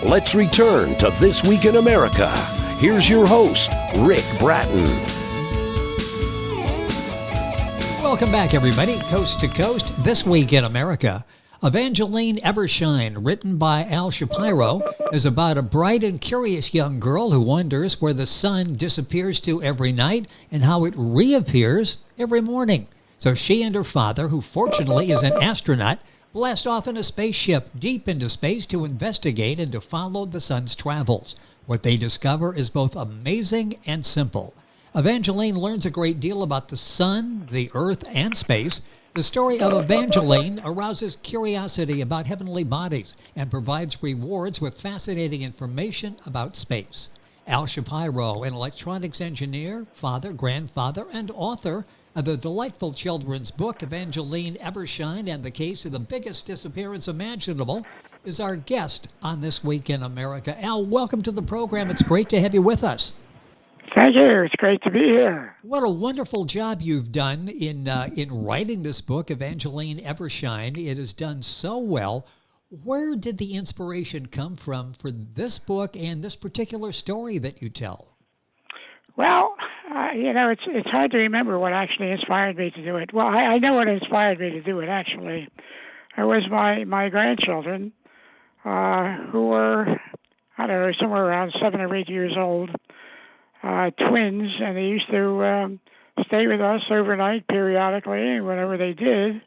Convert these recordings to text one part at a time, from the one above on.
Let's return to This Week in America. Here's your host, Rick Bratton. Welcome back, everybody. Coast to Coast, This Week in America. Evangeline Evershine, written by Al Shapiro, is about a bright and curious young girl who wonders where the sun disappears to every night and how it reappears every morning. So she and her father, who fortunately is an astronaut, blast off in a spaceship deep into space to investigate and to follow the sun's travels. What they discover is both amazing and simple. Evangeline learns a great deal about the sun, the earth, and space. The story of Evangeline arouses curiosity about heavenly bodies and provides rewards with fascinating information about space. Al Shapiro, an electronics engineer, father, grandfather, and author of the delightful children's book, Evangeline Evershine and the Case of the Biggest Disappearance Imaginable, is our guest on This Week in America. Al, welcome to the program. It's great to have you with us. Thank you. It's great to be here. What a wonderful job you've done in writing this book, Evangeline Evershine. It is done so well. Where did the inspiration come from for this book and this particular story that you tell? Well, it's hard to remember what actually inspired me to do it. Well, I know what inspired me to do it, actually. It was my grandchildren, who were, I don't know, somewhere around 7 or 8 years old, twins, and they used to stay with us overnight periodically, whenever they did.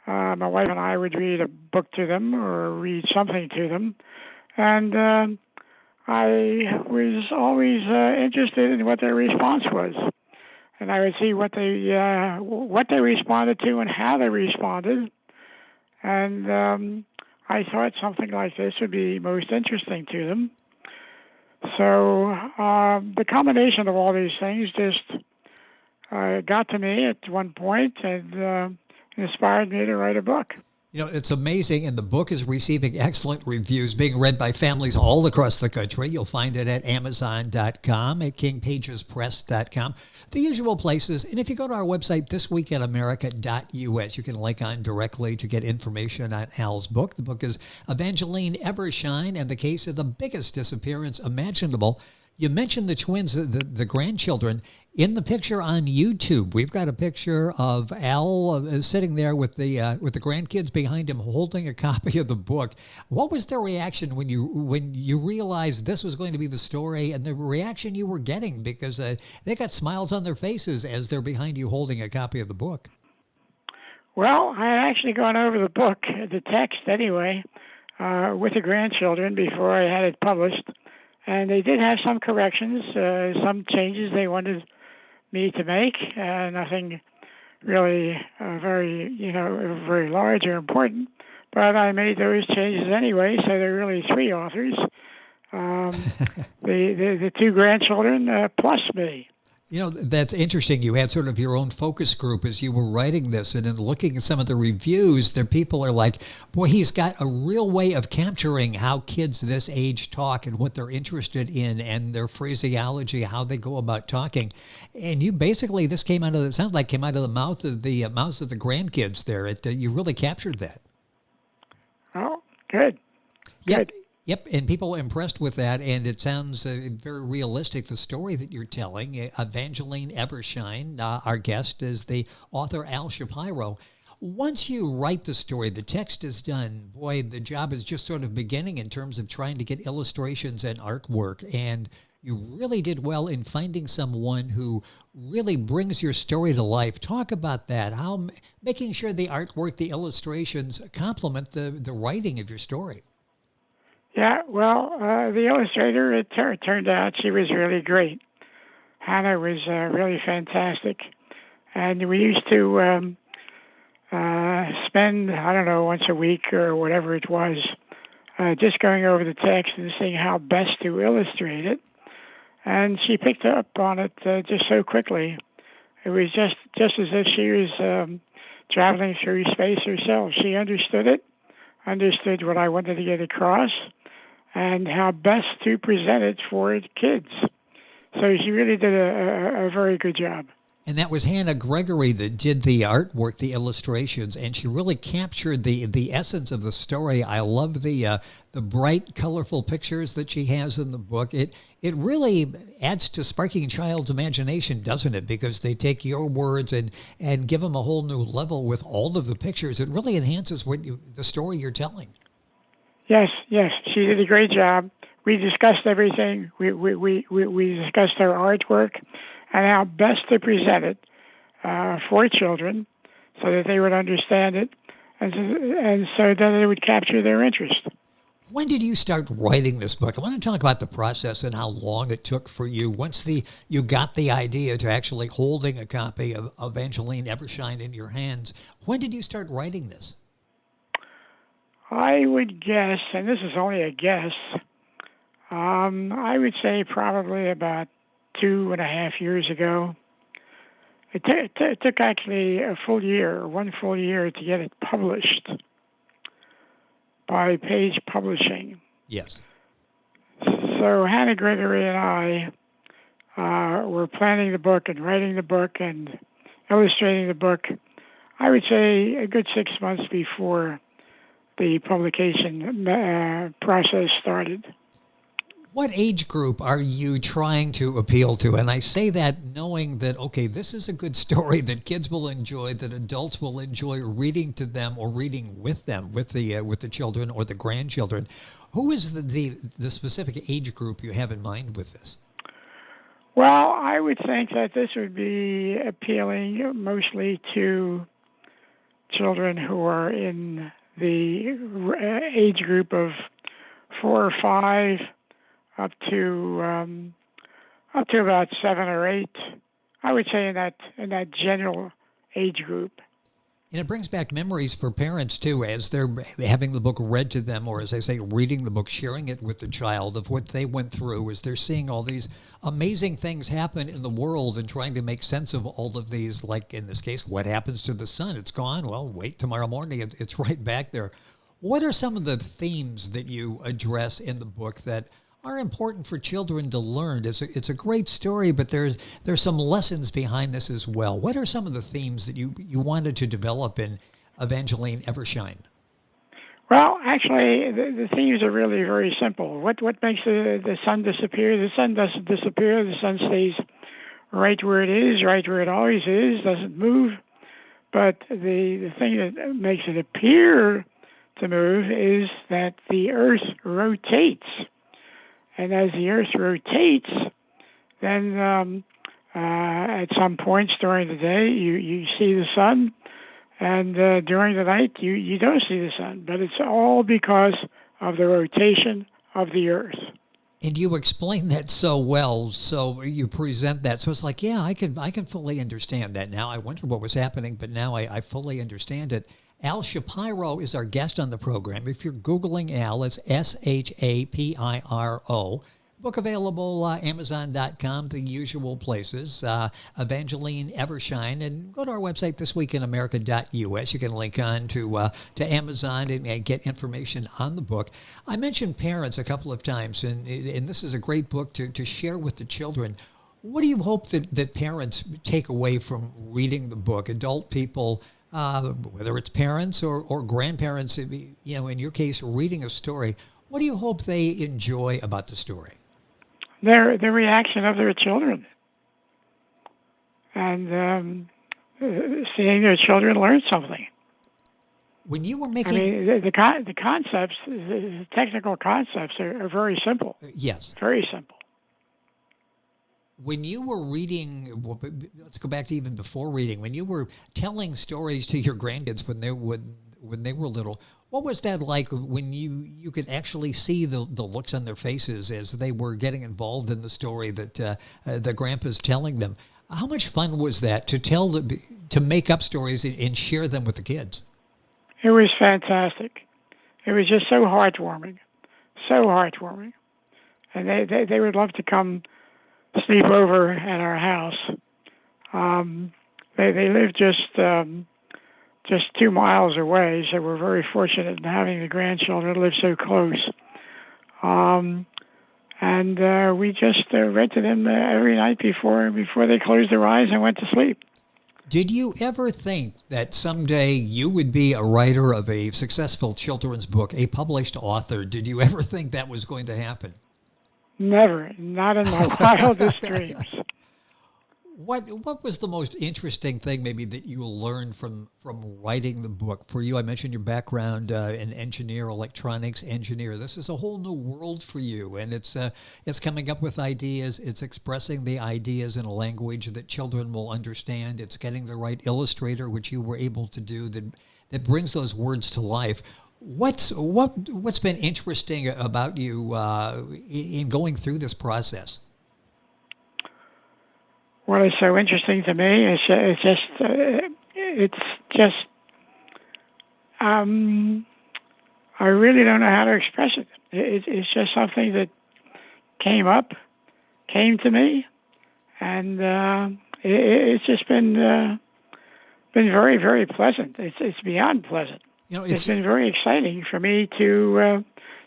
My wife and I would read a book to them or read something to them. And I was always interested in what their response was. And I would see what they responded to and how they responded. And I thought something like this would be most interesting to them. So the combination of all these things just got to me at one point and inspired me to write a book. You know, it's amazing, and the book is receiving excellent reviews, being read by families all across the country. You'll find it at Amazon.com, at KingPagesPress.com, the usual places. And if you go to our website, thisweekinamerica.us, you can link on directly to get information on Al's book. The book is Evangeline Evershine and the Case of the Biggest Disappearance Imaginable. You mentioned the twins, the grandchildren. In the picture on YouTube, we've got a picture of Al sitting there with the grandkids behind him, holding a copy of the book. What was their reaction when you realized this was going to be the story, and the reaction you were getting? Because they got smiles on their faces as they're behind you holding a copy of the book. Well, I had actually gone over the book, the text anyway, with the grandchildren before I had it published. And they did have some corrections, some changes they wanted me to make. Nothing really very large or important. But I made those changes anyway, so there are really 3 authors. The 2 grandchildren plus me. You know, that's interesting. You had sort of your own focus group as you were writing this, and in looking at some of the reviews, there people are like, boy, he's got a real way of capturing how kids this age talk and what they're interested in and their phraseology, how they go about talking. And you basically, this came out of the mouth of the grandkids there. You really captured that. Oh, good. Good. Yep, and people are impressed with that, and it sounds very realistic, the story that you're telling. Evangeline Evershine, our guest, is the author Al Shapiro. Once you write the story, the text is done, boy, the job is just sort of beginning in terms of trying to get illustrations and artwork, and you really did well in finding someone who really brings your story to life. Talk about that, how making sure the artwork, the illustrations complement the writing of your story. Yeah, well, the illustrator, it turned out she was really great. Hannah was really fantastic. And we used to spend, I don't know, once a week or whatever it was, just going over the text and seeing how best to illustrate it. And she picked up on it just so quickly. It was just as if she was traveling through space herself. She understood it, understood what I wanted to get across, and how best to present it for kids. So she really did a very good job. And that was Hannah Gregory that did the artwork, the illustrations, and she really captured the essence of the story. I love the bright, colorful pictures that she has in the book. It really adds to sparking a child's imagination, doesn't it? Because they take your words and give them a whole new level with all of the pictures. It really enhances the story you're telling. Yes, she did a great job. We discussed everything. We discussed her artwork and how best to present it for children so that they would understand it and so that it would capture their interest. When did you start writing this book? I want to talk about the process and how long it took for you once you got the idea to actually holding a copy of Evangeline Evershine in your hands. When did you start writing this? I would guess, and this is only a guess, I would say probably about 2.5 years ago. It took actually one full year to get it published by Page Publishing. Yes. So Hannah Gregory and I were planning the book and writing the book and illustrating the book, I would say a good 6 months before the publication process started. What age group are you trying to appeal to? And I say that knowing that, okay, this is a good story that kids will enjoy, that adults will enjoy reading to them or reading with them, with the children or the grandchildren. Who is the specific age group you have in mind with this? Well, I would think that this would be appealing mostly to children who are in the age group of 4 or 5 up to about 7 or 8. I would say in that general age group. And it brings back memories for parents, too, as they're having the book read to them, or as I say, reading the book, sharing it with the child of what they went through as they're seeing all these amazing things happen in the world and trying to make sense of all of these, like in this case, what happens to the sun? It's gone. Well, wait tomorrow morning. It's right back there. What are some of the themes that you address in the book that are important for children to learn? It's a great story, but there's some lessons behind this as well. What are some of the themes that you wanted to develop in Evangeline Evershine? Well, actually, the themes are really very simple. What makes the sun disappear? The sun doesn't disappear. The sun stays right where it is, right where it always is, doesn't move. But the thing that makes it appear to move is that the Earth rotates. And as the Earth rotates, then at some points during the day, you see the sun, and during the night, you don't see the sun. But it's all because of the rotation of the Earth. And you explain that so well, so you present that. So it's like, yeah, I can fully understand that now. I wondered what was happening, but now I fully understand it. Al Shapiro is our guest on the program. If you're Googling Al, it's Shapiro. Book available, Amazon.com, the usual places. Evangeline Evershine. And go to our website, thisweekinamerica.us. You can link on to Amazon and get information on the book. I mentioned parents a couple of times, and this is a great book to share with the children. What do you hope that parents take away from reading the book? Adult people, whether it's parents or grandparents, in your case, reading a story, what do you hope they enjoy about the story? The reaction of their children, and seeing their children learn something. When you were making, the concepts, the technical concepts are very simple. Yes, very simple. When you were reading, let's go back to even before reading, when you were telling stories to your grandkids when they were little, what was that like when you could actually see the looks on their faces as they were getting involved in the story that the grandpa's telling them? How much fun was that to make up stories and share them with the kids? It was fantastic. It was just so heartwarming. And they would love to come sleep over at our house. They live just 2 miles away, so we're very fortunate in having the grandchildren live so close. And and we just read to them every night before they closed their eyes and went to sleep. Did you ever think that someday you would be a writer of a successful children's book, a published author? Did you ever think that was going to happen? Never, not in my wildest dreams. What was the most interesting thing maybe that you learned from writing the book? For you, I mentioned your background, an engineer, electronics engineer. This is a whole new world for you, and it's coming up with ideas. It's expressing the ideas in a language that children will understand. It's getting the right illustrator, which you were able to do, that brings those words to life. What's been interesting about you in going through this process? What is so interesting to me is I really don't know how to express it. It's just something that came to me, and it's just been very, very pleasant. It's beyond pleasant. It's been very exciting for me to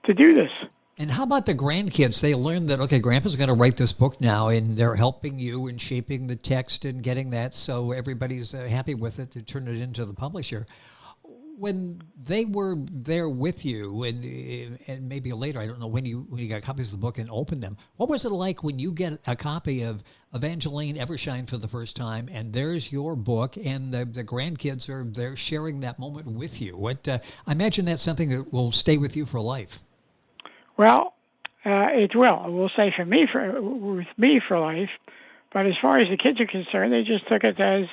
do this. And how about the grandkids? They learn that, okay, Grandpa's going to write this book now, and they're helping you in shaping the text and getting that so everybody's happy with it to turn it into the publisher. When they were there with you, and maybe later, I don't know, when you got copies of the book and opened them, what was it like when you get a copy of Evangeline Evershine for the first time, and there's your book, and the grandkids are there sharing that moment with you? I imagine that's something that will stay with you for life. Well, it will. We'll say with me for life. But as far as the kids are concerned, they just took it as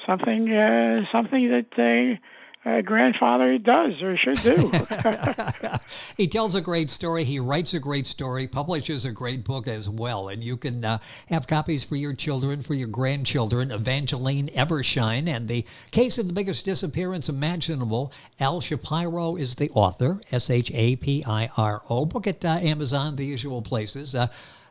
something that a grandfather does or should do. He tells a great story. He writes a great story, publishes a great book as well. And you can have copies for your children, for your grandchildren. Evangeline Evershine, and the case of the biggest disappearance imaginable. Al Shapiro is the author, Shapiro. Book at Amazon, the usual places.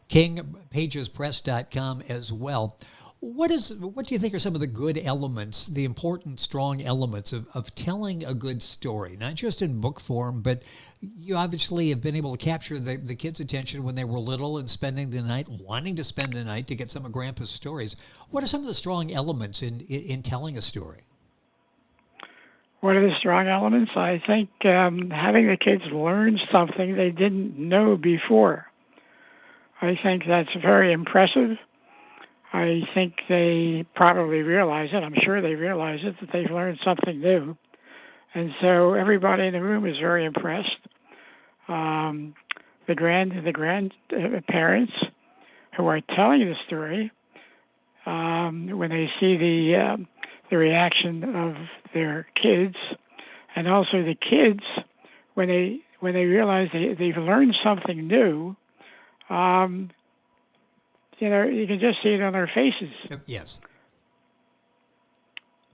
KingPagesPress.com as well. What do you think are some of the good elements, the important, strong elements of telling a good story? Not just in book form, but you obviously have been able to capture the kids' attention when they were little and spending the night, wanting to spend the night to get some of Grandpa's stories. What are some of the strong elements in telling a story? What are the strong elements? I think having the kids learn something they didn't know before. I think that's very impressive. I think they probably realize it. I'm sure they realize it, that they've learned something new. And so everybody in the room is very impressed. The grandparents who are telling the story, when they see the reaction of their kids, and also the kids when they realize they've learned something new. You can just see it on their faces. Yes.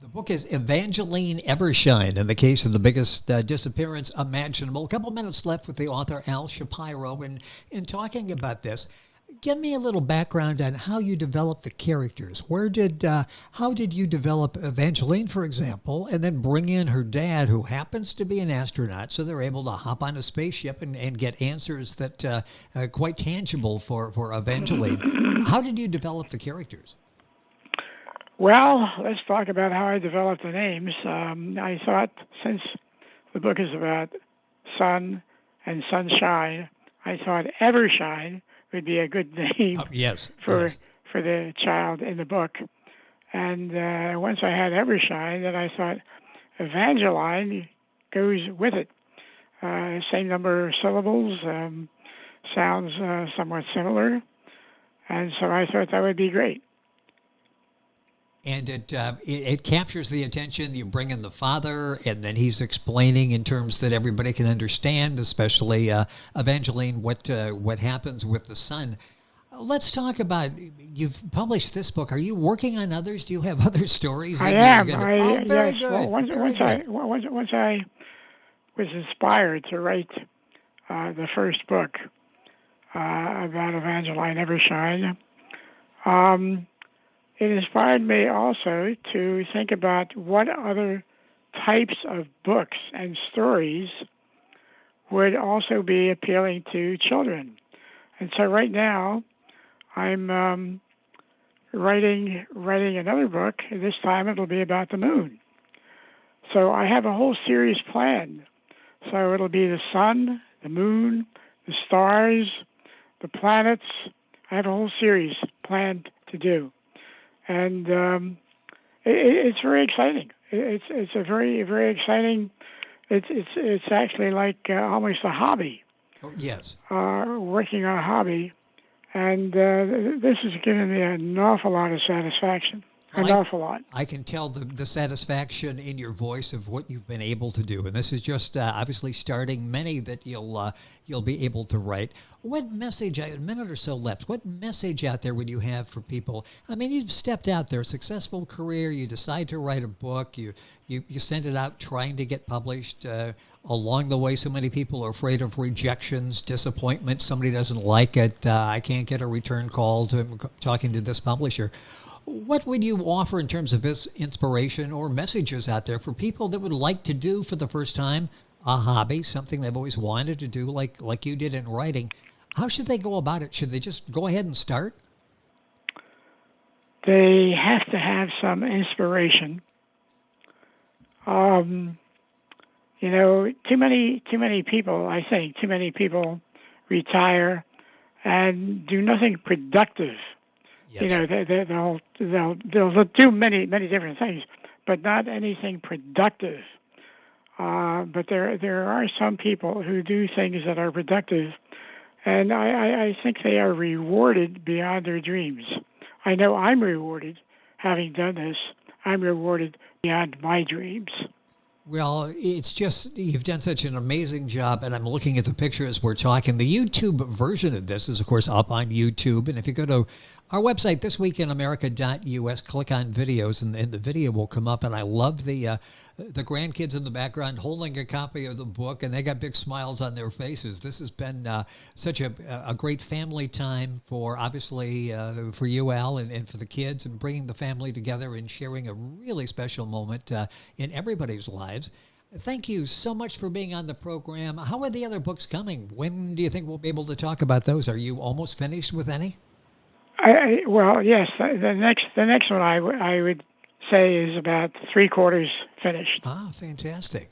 The book is Evangeline Evershine, in the case of the biggest disappearance imaginable. A couple minutes left with the author Al Shapiro. And in talking about this, give me a little background on how you developed the characters. How did you develop Evangeline, for example, and then bring in her dad, who happens to be an astronaut, so they're able to hop on a spaceship and get answers that are quite tangible for Evangeline. How did you develop the characters? Well, let's talk about how I developed the names. I thought, since the book is about sun and sunshine, I thought Evershine would be a good name for the child in the book. And once I had Evershine, then I thought Evangeline goes with it. Same number of syllables, sounds somewhat similar. And so I thought that would be great. And it captures the attention. You bring in the father, and then he's explaining in terms that everybody can understand, especially Evangeline, what happens with the son. Let's talk about, you've published this book. Are you working on others? Do you have other stories? I am. Very yes. good. Well, once I was inspired to write the first book about Evangeline Evershine, it inspired me also to think about what other types of books and stories would also be appealing to children. And so right now, I'm writing another book. This time it'll be about the moon. So I have a whole series planned. So it'll be the sun, the moon, the stars, the planets. I have a whole series planned to do, and it's very exciting. It's a very, very exciting. It's actually like almost a hobby. Oh, yes. Working on a hobby, and this has given me an awful lot of satisfaction. An awful lot. I can tell the satisfaction in your voice of what you've been able to do, and this is just obviously starting many that you'll be able to write. What message? A minute or so left. What message out there would you have for people? I mean, you've stepped out there, successful career. You decide to write a book. You send it out, trying to get published. Along the way, so many people are afraid of rejections, disappointment. Somebody doesn't like it. I can't get a return call to talking to this publisher. What would you offer in terms of this inspiration or messages out there for people that would like to do for the first time a hobby, something they've always wanted to do, like you did in writing? How should they go about it? Should they just go ahead and start? They have to have some inspiration. Too many people, I think, too many people retire and do nothing productive. Yes. They'll do many different things, but not anything productive. But there are some people who do things that are productive, and I think they are rewarded beyond their dreams. I know I'm rewarded having done this. I'm rewarded beyond my dreams. Well, it's just, you've done such an amazing job, and I'm looking at the picture as we're talking. The YouTube version of this is, of course, up on YouTube, and if you go to our website, thisweekinamerica.us, click on videos, and the video will come up, and I love the grandkids in the background holding a copy of the book, and they got big smiles on their faces. This has been such a great family time for, obviously, for you, Al, and for the kids, and bringing the family together and sharing a really special moment in everybody's lives. Thank you so much for being on the program. How are the other books coming? When do you think we'll be able to talk about those? Are you almost finished with any? Well, yes. The next one I would say is about 3/4 finished. Ah, fantastic.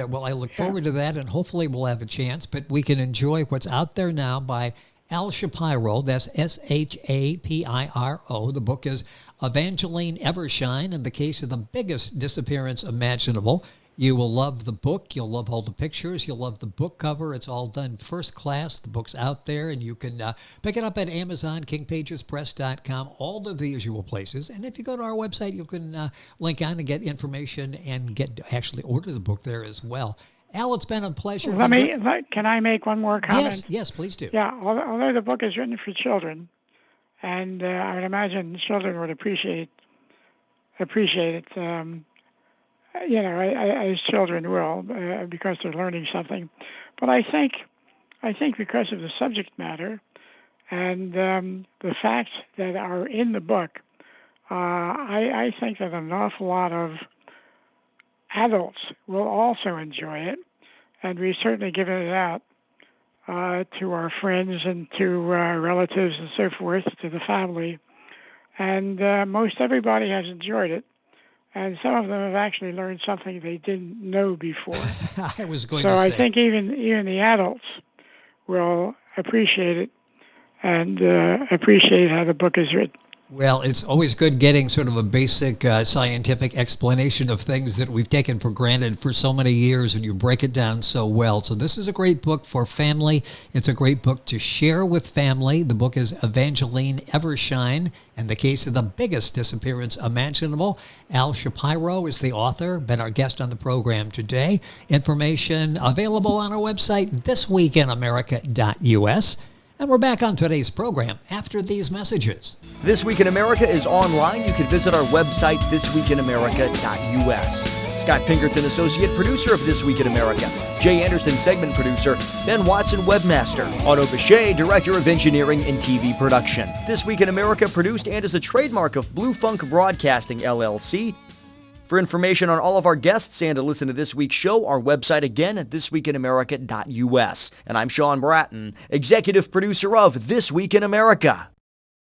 Well, I look forward to that, and hopefully we'll have a chance, but we can enjoy what's out there now by Al Shapiro. That's Shapiro. The book is Evangeline Evershine, in the case of the biggest disappearance imaginable. You will love the book. You'll love all the pictures. You'll love the book cover. It's all done first class. The book's out there, and you can pick it up at Amazon, KingPagesPress.com, all the usual places. And if you go to our website, you can link on and get information and actually order the book there as well. Al, it's been a pleasure. Can I make one more comment? Yes, please do. Yeah, although the book is written for children, and I would imagine children would appreciate it. As children will, because they're learning something. But I think because of the subject matter and the facts that are in the book, I think that an awful lot of adults will also enjoy it, and we've certainly given it out to our friends and to relatives and so forth, to the family, and most everybody has enjoyed it. And some of them have actually learned something they didn't know before. I was going to say. So I think even the adults will appreciate it and appreciate how the book is written. Well, it's always good getting sort of a basic scientific explanation of things that we've taken for granted for so many years, and you break it down so well. So this is a great book for family. It's a great book to share with family. The book is Evangeline Evershine, and the case of the biggest disappearance imaginable. Al Shapiro is the author, been our guest on the program today. Information available on our website, thisweekinamerica.us. And we're back on today's program after these messages. This Week in America is online. You can visit our website, thisweekinamerica.us. Scott Pinkerton, associate producer of This Week in America. Jay Anderson, segment producer. Ben Watson, webmaster. Otto Bechet, director of engineering and TV production. This Week in America produced and is a trademark of Blue Funk Broadcasting, LLC. For information on all of our guests and to listen to this week's show, our website again at thisweekinamerica.us. And I'm Sean Bratton, executive producer of This Week in America.